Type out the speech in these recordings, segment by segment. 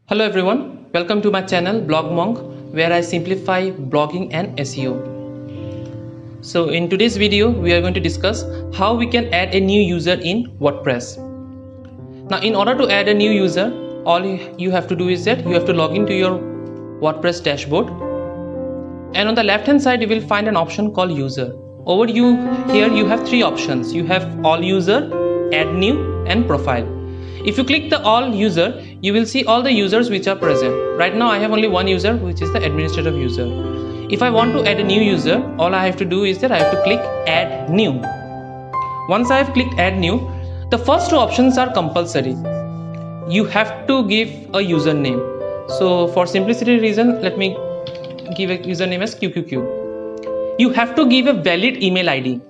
Hello everyone, welcome to my channel blogmonk, where I simplify blogging and SEO. So in today's video we are going to discuss how we can add a new user in WordPress. Now in order to add a new user, all you have to do is that you have to log into your WordPress dashboard, and on the left hand side you will find an option called user. Over here you have three options. You have all user, add new and profile. If you click the all user, you will see all the users which are present. Right now I have only one user, which is the administrative user. If I want to add a new user, all I have to do is that I have to click add new. Once I have clicked add new, the first two options are compulsory. You have to give a username. So for simplicity reason, let me give a username as QQQ. You have to give a valid email ID.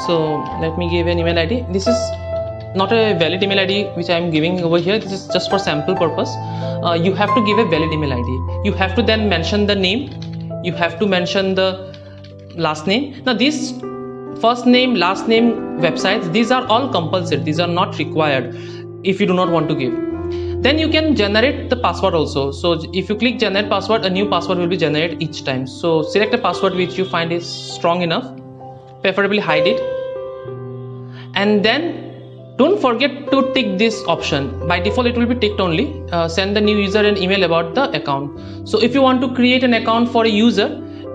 So let me give an email ID. This is not a valid email ID which I am giving over here. This is just for sample purpose. You have to give a valid email ID. You have to then mention the name. You have to mention the last name. Now these first name, last name websites, these are all compulsory. These are not required if you do not want to give. Then you can generate the password also. So if you click generate password, a new password will be generated each time. So select a password which you find is strong enough, preferably hide it, and then don't forget to tick this option. By default it will be ticked only. Send the new user an email about the account. So if you want to create an account for a user,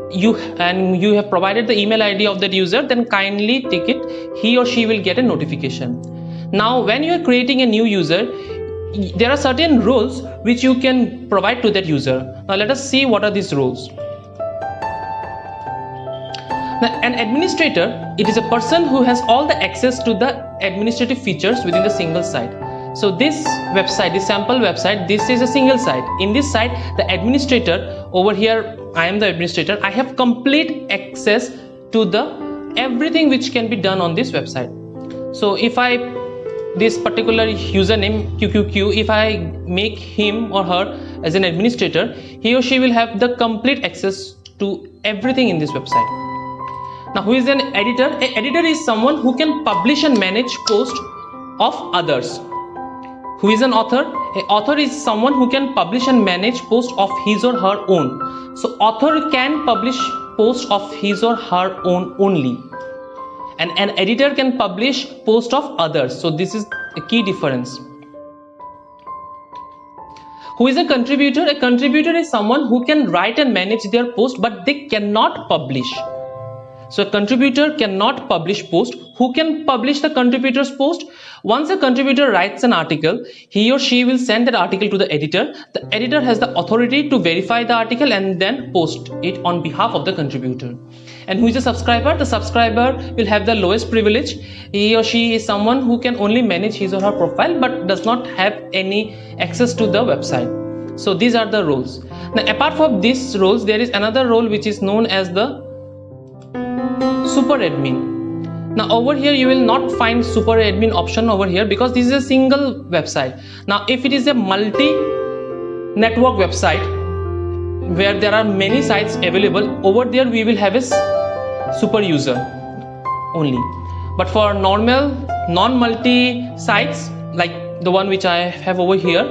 you have provided the email ID of that user, then kindly tick it. He or she will get a notification. Now when you are creating a new user, there are certain roles which you can provide to that user. Now let us see what are these roles. Now, an administrator, it is a person who has all the access to the administrative features within the single site. So this website, this sample website, this is a single site. In this site, the administrator, over here I am the administrator, I have complete access to the everything which can be done on this website. So if this particular username QQQ, if I make him or her as an administrator, he or she will have the complete access to everything in this website. Now who is an editor? An editor is someone who can publish and manage posts of others. Who is an author? An author is someone who can publish and manage posts of his or her own. So author can publish posts of his or her own only, and an editor can publish posts of others. So this is a key difference. Who is a contributor? A contributor is someone who can write and manage their post, but they cannot publish. So a contributor cannot publish post. Who can publish the contributor's post? Once a contributor writes an article, he or she will send that article to the editor. The editor has the authority to verify the article and then post it on behalf of the contributor. And who is a subscriber? The subscriber will have the lowest privilege. He or she is someone who can only manage his or her profile but does not have any access to the website. So these are the roles. Now apart from these roles, there is another role which is known as the super admin. Now over here you will not find super admin option over here because this is a single website. Now if it is a multi-network website where there are many sites available, over there we will have a super user only. But for normal non-multi sites like the one which I have over here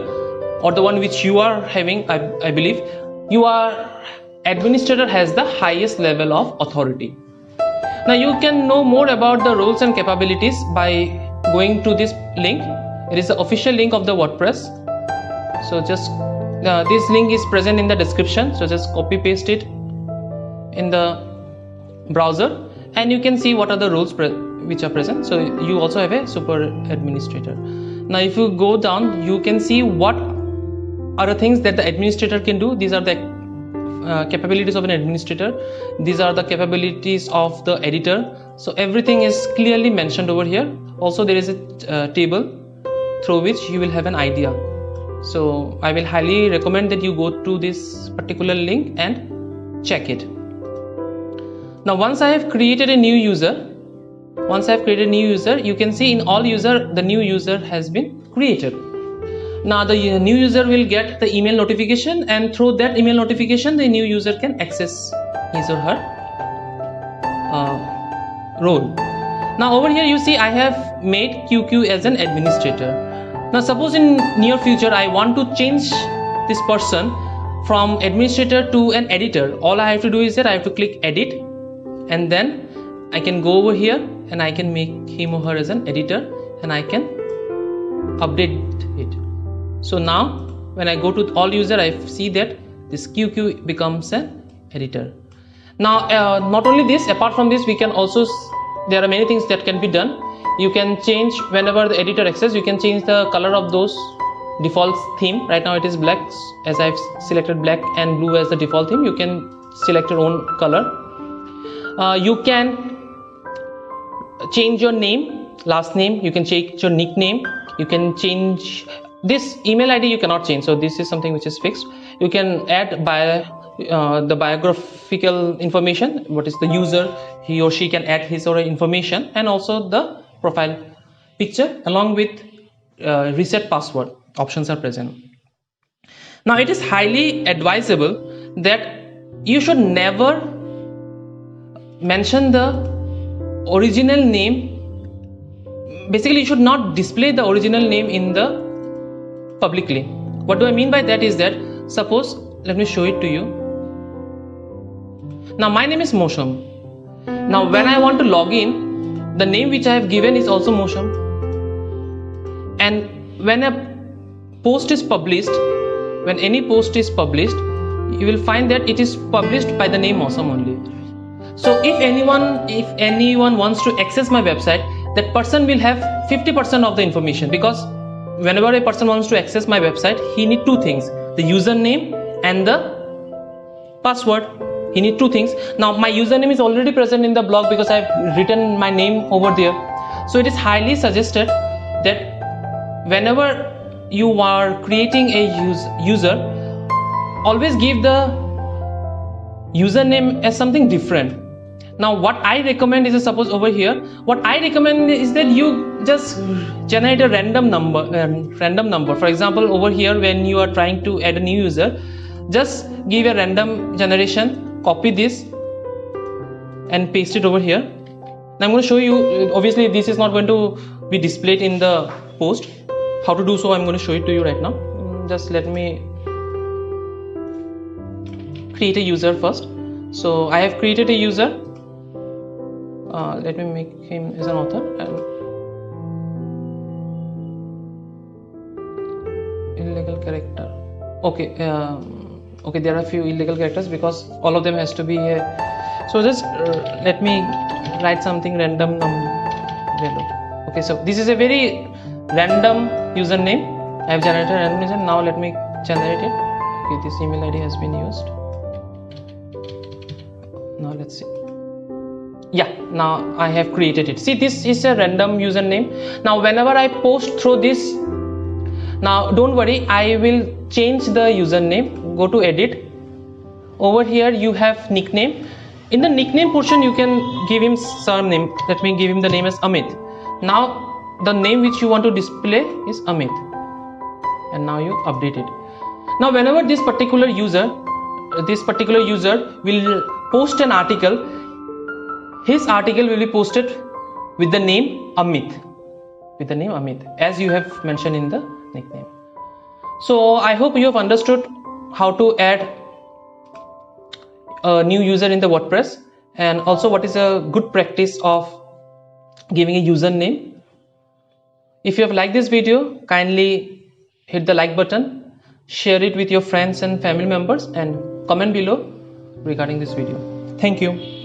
or the one which you are having, I believe your administrator has the highest level of authority. Now you can know more about the roles and capabilities by going to this link. It is the official link of the WordPress. So just this link is present in the description. So just copy paste it in the browser and you can see what are the roles which are present. So you also have a super administrator. Now if you go down, you can see what are the things that the administrator can do. These are the capabilities of an administrator. These are the capabilities of the editor. So everything is clearly mentioned over here. Also there is a table through which you will have an idea. So I will highly recommend that you go to this particular link and check it. Now once I have created a new user, you can see in all user the new user has been created. Now the new user will get the email notification, and through that email notification the new user can access his or her role. Now over here you see I have made QQ as an administrator. Now suppose in near future I want to change this person from administrator to an editor. All I have to do is that I have to click edit, and then I can go over here and I can make him or her as an editor, and I can update it. So now when I go to all user, I see that this QQ becomes an editor. Now not only this, apart from this, we can also, there are many things that can be done. You can change, whenever the editor access, you can change the color of those default theme. Right now it is black, as I've selected black and blue as the default theme. You can select your own color. You can change your name, last name. You can change your nickname. You can change this email ID. You cannot change, so this is something which is fixed. You can add the biographical information. What is the user, he or she can add his or her information, and also the profile picture along with reset password options are present. Now it is highly advisable that you should never mention the original name. Basically, you should not display the original name in the publicly. What do I mean by that is that, suppose, let me show it to you. Now my name is Mosham. Now when I want to log in, the name which I have given is also Mosham, and when a post is published, when any post is published, you will find that it is published by the name Mosham only. So if anyone wants to access my website, that person will have 50% of the information, because whenever a person wants to access my website, he need two things: the username and the password. He need two things. Now my username is already present in the blog because I have written my name over there. So it is highly suggested that whenever you are creating a user, always give the username as something different. Now what I recommend is, suppose over here, what I recommend is that you just generate a random number. For example, over here, when you are trying to add a new user, just give a random generation, copy this and paste it over here. Now I'm going to show you, obviously this is not going to be displayed in the post. How to do so, I'm going to show it to you right now. Just let me create a user first. So I have created a user. Let me make him as an author. Illegal character. Okay. Okay, there are a few illegal characters because all of them has to be here. So just let me write something random value. Okay, so this is a very random username. I have generated a random username. Now let me generate it. Okay, this email ID has been used. Now let's see. Yeah, now I have created it. See, this is a random username. Now whenever I post through this, now don't worry, I will change the username. Go to edit. Over here you have nickname. In the nickname portion you can give him surname. Let me give him the name as Amit. Now the name which you want to display is Amit, and now you update it. Now whenever this particular user will post an article, his article will be posted with the name Amit, as you have mentioned in the nickname. So I hope you have understood how to add a new user in the WordPress, and also what is a good practice of giving a username. If you have liked this video, kindly hit the like button, share it with your friends and family members, and comment below regarding this video. Thank you.